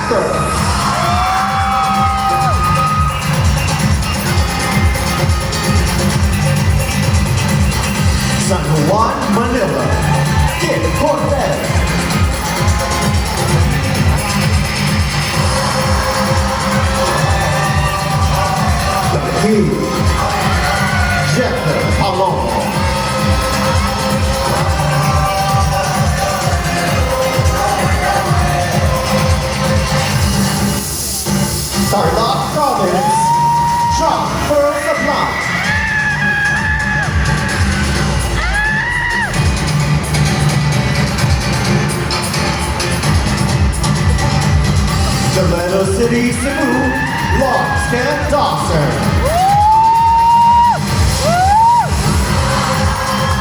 Master. San Juan, Manila, Kid Cortez. The King, Jeff Palomo. Tarlac Province, John Pearl Supply. Toledo City, Cebu, Logs Camp